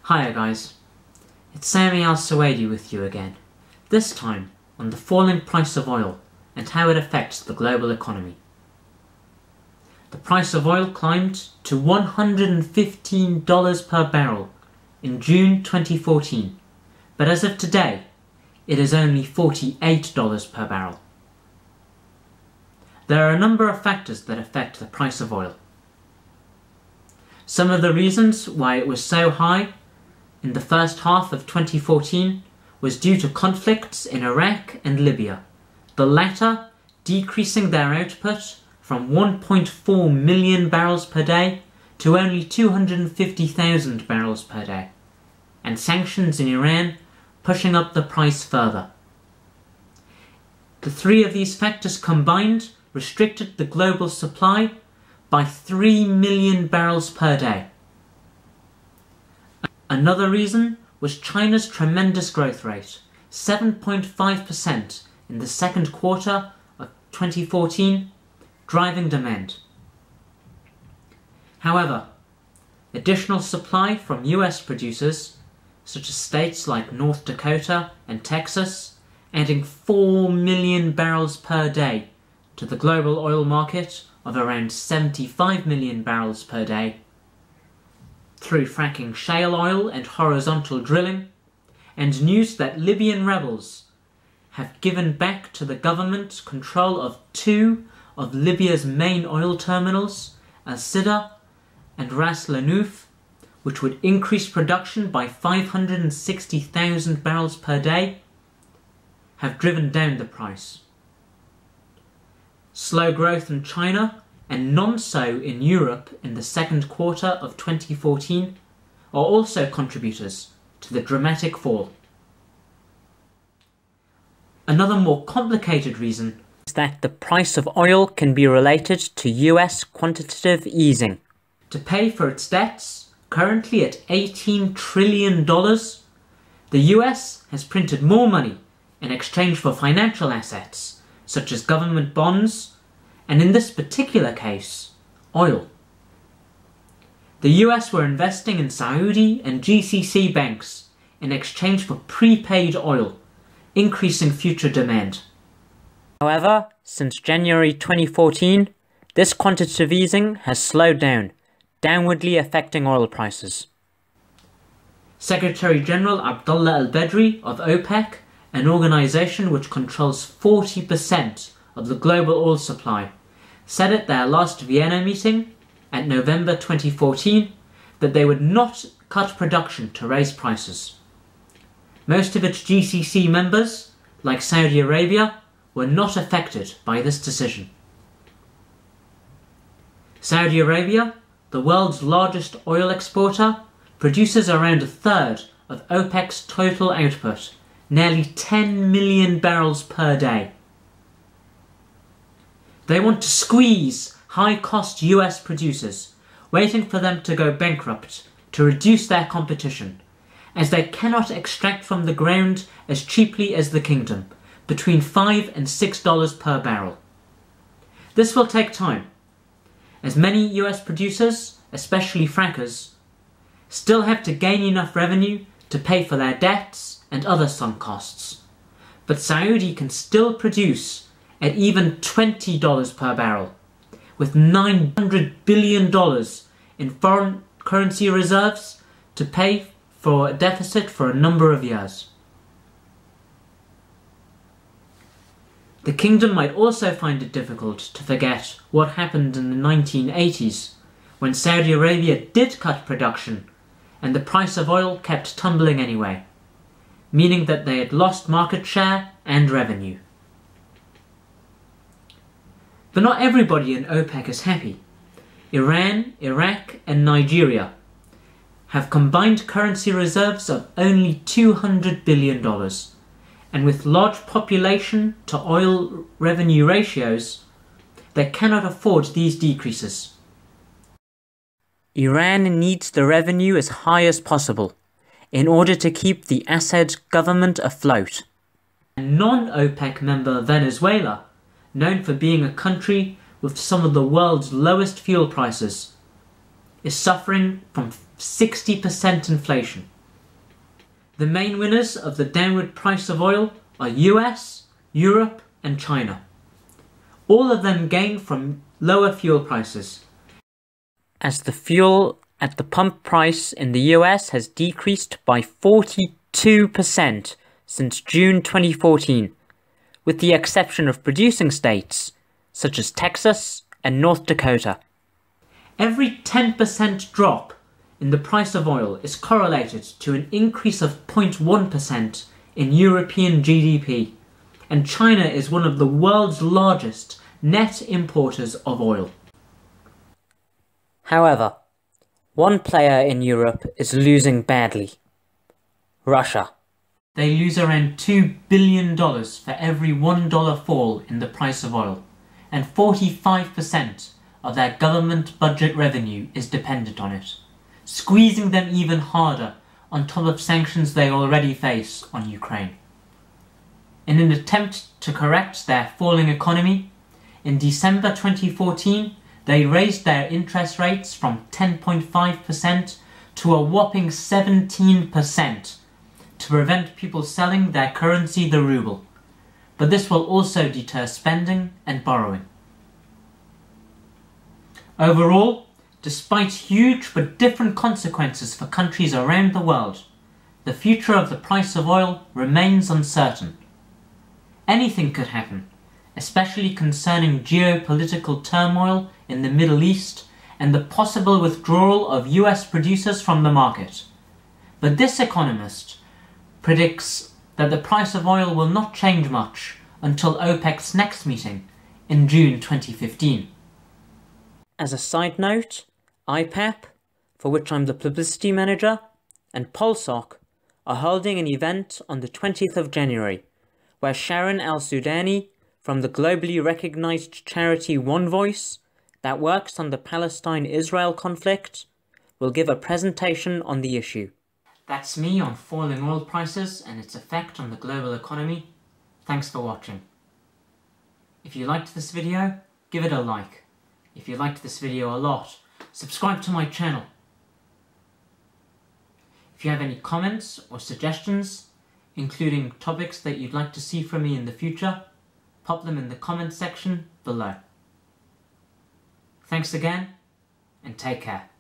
Hiya guys, it's Sami Al-Suwaidi with you again, this time on the falling price of oil and how it affects the global economy. The price of oil climbed to $115 per barrel in June 2014, but as of today, it is only $48 per barrel. There are a number of factors that affect the price of oil. Some of the reasons why it was so high in the first half of 2014 was due to conflicts in Iraq and Libya, the latter decreasing their output from 1.4 million barrels per day to only 250,000 barrels per day, and sanctions in Iran pushing up the price further. The three of these factors combined restricted the global supply by 3 million barrels per day. Another reason was China's tremendous growth rate, 7.5% in the second quarter of 2014, driving demand. However, additional supply from US producers, such as states like North Dakota and Texas, adding 4 million barrels per day to the global oil market of around 75 million barrels per day, through fracking shale oil and horizontal drilling, and news that Libyan rebels have given back to the government control of two of Libya's main oil terminals, Al-Sida and Ras Lanuf, which would increase production by 560,000 barrels per day, have driven down the price. Slow growth in China and non-so in Europe in the second quarter of 2014 are also contributors to the dramatic fall. Another more complicated reason is that the price of oil can be related to US quantitative easing. To pay for its debts, currently at $18 trillion, the US has printed more money in exchange for financial assets, such as government bonds, and in this particular case, oil. The US were investing in Saudi and GCC banks in exchange for prepaid oil, increasing future demand. However, since January 2014, this quantitative easing has slowed down, downwardly affecting oil prices. Secretary General Abdullah al-Badri of OPEC, an organization which controls 40% of the global oil supply, said at their last Vienna meeting at November 2014 that they would not cut production to raise prices. Most of its GCC members, like Saudi Arabia, were not affected by this decision. Saudi Arabia, the world's largest oil exporter, produces around a third of OPEC's total output, nearly 10 million barrels per day. They want to squeeze high-cost US producers, waiting for them to go bankrupt to reduce their competition, as they cannot extract from the ground as cheaply as the kingdom, between $5 and $6 per barrel. This will take time, as many US producers, especially frackers, still have to gain enough revenue to pay for their debts and other sunk costs. But Saudi can still produce at even $20 per barrel, with $900 billion in foreign currency reserves to pay for a deficit for a number of years. The kingdom might also find it difficult to forget what happened in the 1980s, when Saudi Arabia did cut production and the price of oil kept tumbling anyway, meaning that they had lost market share and revenue. But not everybody in OPEC is happy. Iran, Iraq and Nigeria have combined currency reserves of only $200 billion, and with large population to oil revenue ratios, they cannot afford these decreases. Iran needs the revenue as high as possible in order to keep the Assad government afloat. Non-OPEC member Venezuela, known for being a country with some of the world's lowest fuel prices, is suffering from 60% inflation. The main winners of the downward price of oil are US, Europe and China. All of them gain from lower fuel prices, as the fuel at the pump price in the US has decreased by 42% since June 2014, with the exception of producing states such as Texas and North Dakota. Every 10% drop in the price of oil is correlated to an increase of 0.1% in European GDP, and China is one of the world's largest net importers of oil. However, one player in Europe is losing badly: Russia. They lose around $2 billion for every $1 fall in the price of oil, and 45% of their government budget revenue is dependent on it, squeezing them even harder on top of sanctions they already face on Ukraine. In an attempt to correct their falling economy, in December 2014, they raised their interest rates from 10.5% to a whopping 17% to prevent people selling their currency, the ruble. But this will also deter spending and borrowing. Overall, despite huge but different consequences for countries around the world, the future of the price of oil remains uncertain. Anything could happen, especially concerning geopolitical turmoil in the Middle East and the possible withdrawal of US producers from the market. But this economist predicts that the price of oil will not change much until OPEC's next meeting in June 2015. As a side note, IPEP, for which I'm the publicity manager, and Pulsoc are holding an event on the 20th of January, where Sami Al-Suwaidi from the globally recognized charity One Voice that works on the Palestine-Israel conflict will give a presentation on the issue. That's me on falling oil prices and its effect on the global economy. Thanks for watching. If you liked this video, give it a like. If you liked this video a lot, subscribe to my channel. If you have any comments or suggestions, including topics that you'd like to see from me in the future, pop them in the comments section below. Thanks again, and take care.